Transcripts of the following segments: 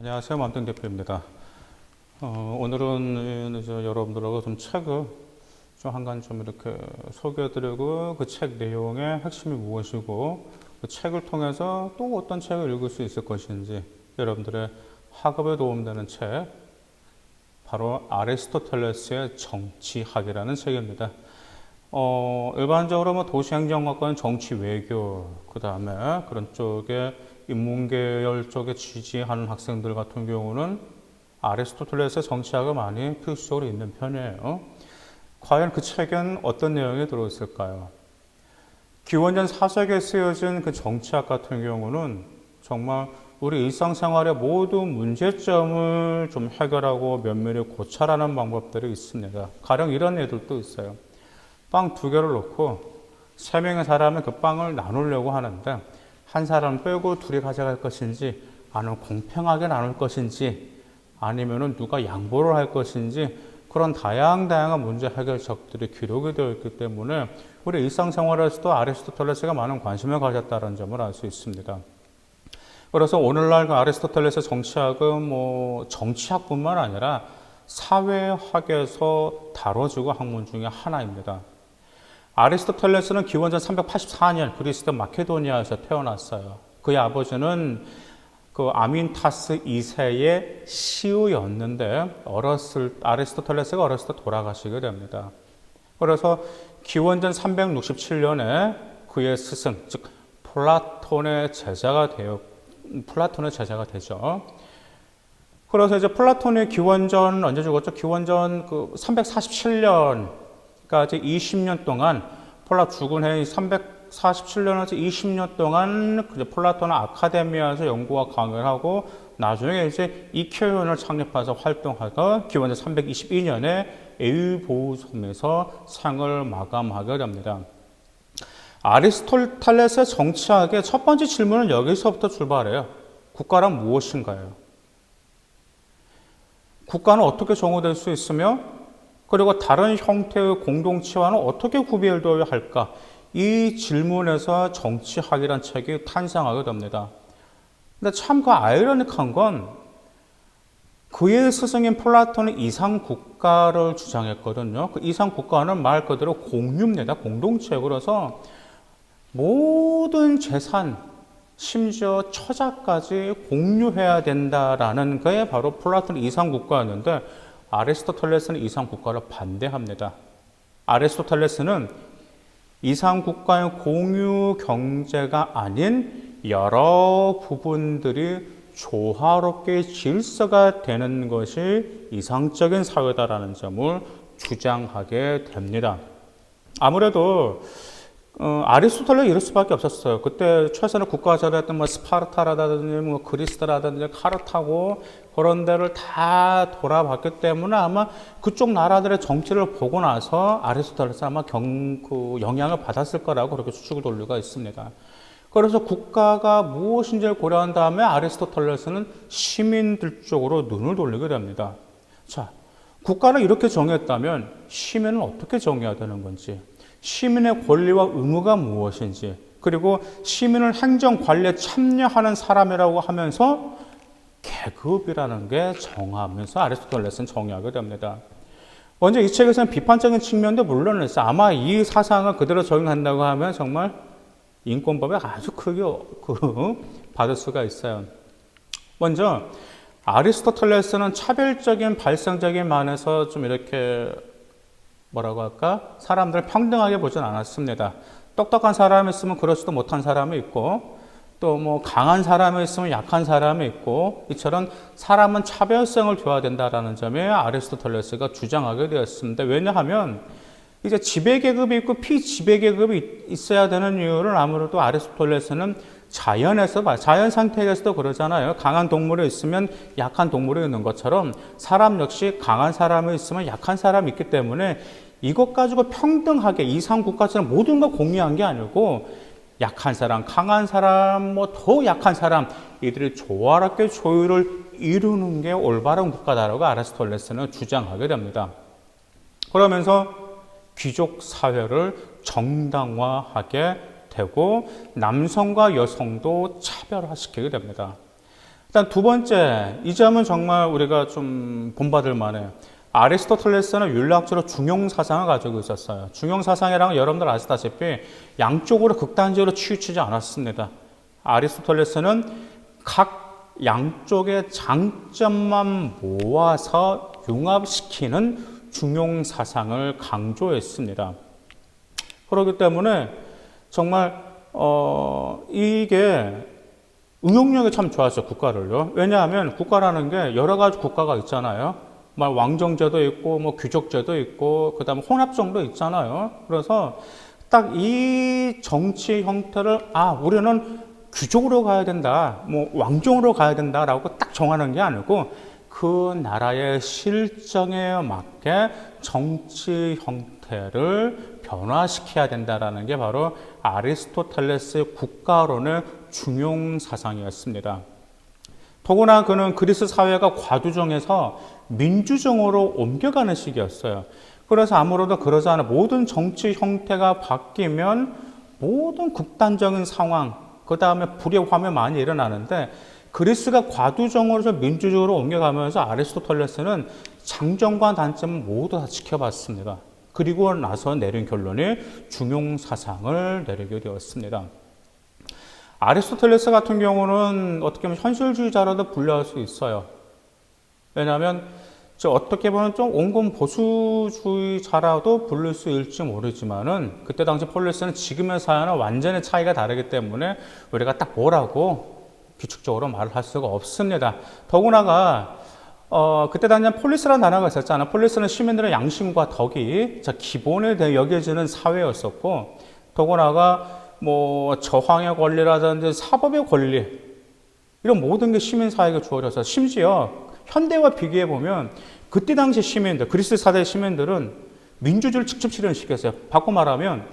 안녕하세요. 만등 대표입니다. 오늘은 이제 여러분들하고 좀 책을 좀 한 권 좀 이렇게 소개해드리고 그 책 내용의 핵심이 무엇이고 그 책을 통해서 또 어떤 책을 읽을 수 있을 것인지 여러분들의 학업에 도움되는 책, 바로 아리스토텔레스의 정치학이라는 책입니다. 일반적으로 뭐 도시행정학과는 정치 외교, 그 다음에 그런 쪽에 인문계열 쪽에 지지하는 학생들 같은 경우는 아리스토텔레스의 정치학을 많이 필수적으로 읽는 편이에요. 과연 그 책엔 어떤 내용이 들어있을까요? 기원전 4세기에 쓰여진 그 정치학 같은 경우는 정말 우리 일상생활의 모든 문제점을 좀 해결하고 면밀히 고찰하는 방법들이 있습니다. 가령 이런 예들도 있어요. 빵 2개를 놓고 3명의 사람이 그 빵을 나누려고 하는데 한 사람 빼고 둘이 가져갈 것인지 아니면 공평하게 나눌 것인지 아니면 누가 양보를 할 것인지 그런 다양한 문제 해결책들이 기록이 되어 있기 때문에 우리 일상생활에서도 아리스토텔레스가 많은 관심을 가졌다는 점을 알 수 있습니다. 그래서 오늘날 그 아리스토텔레스의 정치학은 뭐 정치학뿐만 아니라 사회학에서 다뤄지고 학문 중에 하나입니다. 아리스토텔레스는 기원전 384년 그리스 마케도니아에서 태어났어요. 그의 아버지는 그 아민타스 2세의 시우였는데 아리스토텔레스가 어렸을 때 돌아가시게 됩니다. 그래서 기원전 367년에 그의 스승, 즉 플라톤의 제자가 되죠. 그래서 이제 플라톤이 기원전 언제 죽었죠? 기원전 그 347년까지 20년 동안 죽은 해인 347년에서 20년 동안 플라톤은 아카데미아에서 연구와 강의를 하고 나중에 이제 이케온을 창립해서 활동하다 기원전 322년에 에우보솜에서 생을 마감하게 됩니다. 아리스토텔레스의 정치학의 첫 번째 질문은 여기서부터 출발해요. 국가란 무엇인가요? 국가는 어떻게 정의될 수 있으며 그리고 다른 형태의 공동체와는 어떻게 구별되어야 할까? 이 질문에서 정치학이란 책이 탄생하게 됩니다. 근데 참 그 아이러니한 건 그의 스승인 플라톤은 이상국가를 주장했거든요. 그 이상국가는 말 그대로 공유입니다. 공동체. 그래서 모든 재산, 심지어 처자까지 공유해야 된다라는 게 바로 플라톤의 이상국가였는데 아리스토텔레스는 이상국가를 반대합니다. 아리스토텔레스는 이상국가의 공유 경제가 아닌 여러 부분들이 조화롭게 질서가 되는 것이 이상적인 사회다라는 점을 주장하게 됩니다. 아무래도 아리스토텔레스가 이럴 수밖에 없었어요. 그때 최선의 국가자였던 뭐 스파르타라든지 뭐 그리스라든지 카르타고 그런 데를 다 돌아봤기 때문에 아마 그쪽 나라들의 정치를 보고 나서 아리스토텔레스 아마 영향을 받았을 거라고 그렇게 추측을 돌리가 있습니다. 그래서 국가가 무엇인지를 고려한 다음에 아리스토텔레스는 시민들 쪽으로 눈을 돌리게 됩니다. 자, 국가를 이렇게 정했다면 시민은 어떻게 정해야 되는 건지, 시민의 권리와 의무가 무엇인지, 그리고 시민을 행정 관리에 참여하는 사람이라고 하면서 계급이라는 게 정하면서 아리스토텔레스는 정의하게 됩니다. 먼저 이 책에서는 비판적인 측면도 물론 있어요. 아마 이 사상을 그대로 적용한다고 하면 정말 인권법에 아주 크게 받을 수가 있어요. 먼저 아리스토텔레스는 차별적인 발상적인 면에서 좀 이렇게 뭐라고 할까? 사람들을 평등하게 보진 않았습니다. 똑똑한 사람이 있으면 그렇지도 못한 사람이 있고 또 뭐 강한 사람이 있으면 약한 사람이 있고 이처럼 사람은 차별성을 둬야 된다라는 점에 아리스토텔레스가 주장하게 되었습니다. 왜냐하면 이제 지배계급이 있고 피지배계급이 있어야 되는 이유를 아무래도 아리스토텔레스는 자연 상태에서도 그러잖아요. 강한 동물이 있으면 약한 동물이 있는 것처럼 사람 역시 강한 사람이 있으면 약한 사람이 있기 때문에 이것 가지고 평등하게 이상국가처럼 모든 걸 공유한 게 아니고 약한 사람, 강한 사람, 뭐 더 약한 사람 이들이 조화롭게 조율을 이루는 게 올바른 국가다라고 아리스토텔레스는 주장하게 됩니다. 그러면서 귀족 사회를 정당화하게 되고 남성과 여성도 차별화시키게 됩니다. 일단 두 번째, 이 점은 정말 우리가 좀 본받을 만해요. 아리스토텔레스는 윤리학적으로 중용 사상을 가지고 있었어요. 중용 사상이란 여러분들 아시다시피 양쪽으로 극단적으로 치우치지 않았습니다. 아리스토텔레스는 각 양쪽의 장점만 모아서 융합시키는 중용 사상을 강조했습니다. 그렇기 때문에 정말 이게 응용력이 참 좋았어요, 국가를요. 왜냐하면 국가라는 게 여러 가지 국가가 있잖아요. 왕정제도 있고, 귀족제도 있고, 그 다음에 혼합정도 있잖아요. 그래서 딱 이 정치 형태를, 우리는 귀족으로 가야 된다, 왕정으로 가야 된다라고 딱 정하는 게 아니고, 그 나라의 실정에 맞게 정치 형태를 변화시켜야 된다라는 게 바로 아리스토텔레스의 국가론의 중용 사상이었습니다. 더구나 그는 그리스 사회가 과두정에서 민주정으로 옮겨가는 시기였어요. 그래서 아무래도 그러지 않아 모든 정치 형태가 바뀌면 모든 극단적인 상황, 그 다음에 불의 화면 많이 일어나는데 그리스가 과두정으로서 민주적으로 옮겨가면서 아리스토텔레스는 장점과 단점을 모두 다 지켜봤습니다. 그리고 나서 내린 결론이 중용 사상을 내리게 되었습니다. 아리스토텔레스 같은 경우는 어떻게 보면 현실주의자라도 분류할 수 있어요. 왜냐하면 어떻게 보면 좀 온건 보수주의자라도 부를 수 있을지 모르지만은 그때 당시 폴리스는 지금의 사회는 완전히 차이가 다르기 때문에 우리가 딱 뭐라고 규칙적으로 말을 할 수가 없습니다. 더구나가 그때 당시 폴리스라는 단어가 있었잖아요. 폴리스는 시민들의 양심과 덕이 기본에 대해 여겨지는 사회였었고, 더구나가 저항의 권리라든지 사법의 권리, 이런 모든 게 시민사회가 주어져서, 심지어 현대와 비교해 보면 그때 당시 시민들, 그리스 사대 시민들은 민주주의를 직접 실현시켰어요. 바꿔 말하면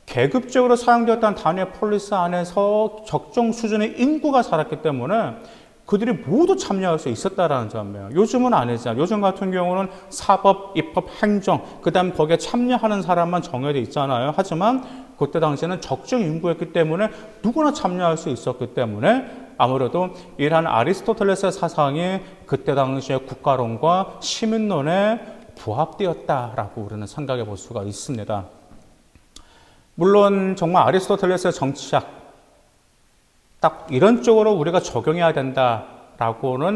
계급적으로 사용되었던 단위 폴리스 안에서 적정 수준의 인구가 살았기 때문에 그들이 모두 참여할 수 있었다라는 점이에요. 요즘은 아니잖아요. 요즘 같은 경우는 사법, 입법, 행정, 그 다음 거기에 참여하는 사람만 정해져 있잖아요. 하지만 그때 당시에는 적정 인구였기 때문에 누구나 참여할 수 있었기 때문에 아무래도 이러한 아리스토텔레스의 사상이 그때 당시의 국가론과 시민론에 부합되었다라고 우리는 생각해 볼 수가 있습니다. 물론 정말 아리스토텔레스의 정치학 딱 이런 쪽으로 우리가 적용해야 된다라고는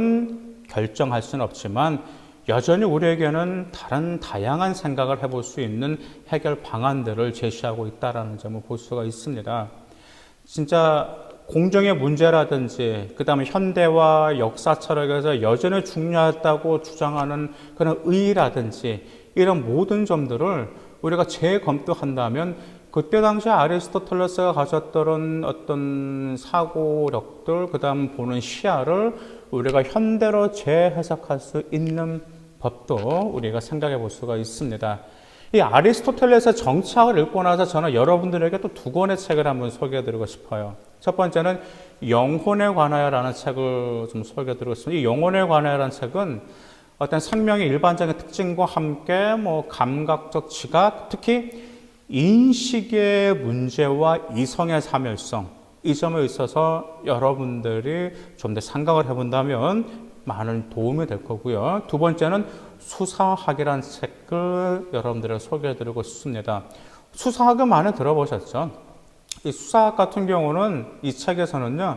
결정할 수는 없지만 여전히 우리에게는 다른 다양한 생각을 해볼 수 있는 해결 방안들을 제시하고 있다는 점을 볼 수가 있습니다. 진짜 공정의 문제라든지 그 다음에 현대와 역사 철학에서 여전히 중요하다고 주장하는 그런 의의라든지 이런 모든 점들을 우리가 재검토한다면 그때 당시 아리스토텔레스가 가졌던 어떤 사고력들, 그 다음 보는 시야를 우리가 현대로 재해석할 수 있는 법도 우리가 생각해 볼 수가 있습니다. 이 아리스토텔레스의 정치학을 읽고 나서 저는 여러분들에게 또 두 권의 책을 한번 소개해 드리고 싶어요. 첫 번째는 영혼에 관하여라는 책을 좀 소개해 드리고 싶습니다. 이 영혼에 관하여라는 책은 어떤 생명의 일반적인 특징과 함께 감각적 지각, 특히 인식의 문제와 이성의 사멸성, 이 점에 있어서 여러분들이 좀 더 생각을 해본다면 많은 도움이 될 거고요. 두 번째는 수사학이라는 책을 여러분들에게 소개해드리고 싶습니다. 수사학은 많이 들어보셨죠? 이 수사학 같은 경우는 이 책에서는요,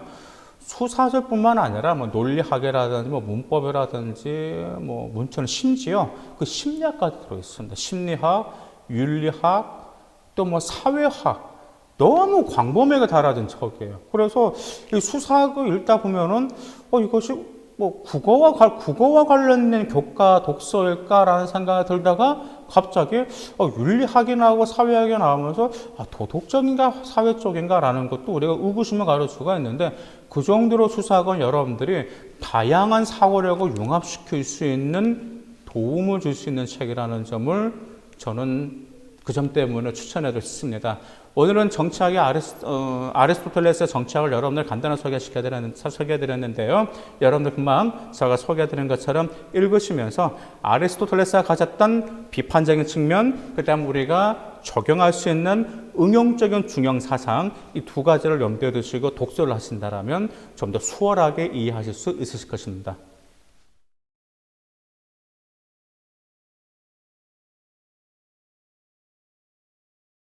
수사학뿐만 아니라 논리학이라든지 문법이라든지 문헌, 심지어 그 심리학까지 들어있습니다. 심리학, 윤리학, 또 사회학, 너무 광범위하게 달아진 책이에요. 그래서 이 수사학을 읽다 보면은 이것이 국어와 관련된 교과 독서일까라는 생각이 들다가 갑자기 윤리학이나 하고 사회학이 나오면서 도덕적인가 사회 쪽인가라는 것도 우리가 의구심을 가질 수가 있는데 그 정도로 수사학은 여러분들이 다양한 사고력을 융합시킬 수 있는 도움을 줄 수 있는 책이라는 점을 저는 그 점 때문에 추천해도 싶습니다. 오늘은 정치학의 아리스토텔레스의 정치학을 여러분들 간단히 소개해드렸는데요. 여러분들 금방 제가 소개해드린 것처럼 읽으시면서 아리스토텔레스가 가졌던 비판적인 측면, 그 다음 우리가 적용할 수 있는 응용적인 중형 사상, 이 두 가지를 염두에 두시고 독서를 하신다면 좀 더 수월하게 이해하실 수 있으실 것입니다.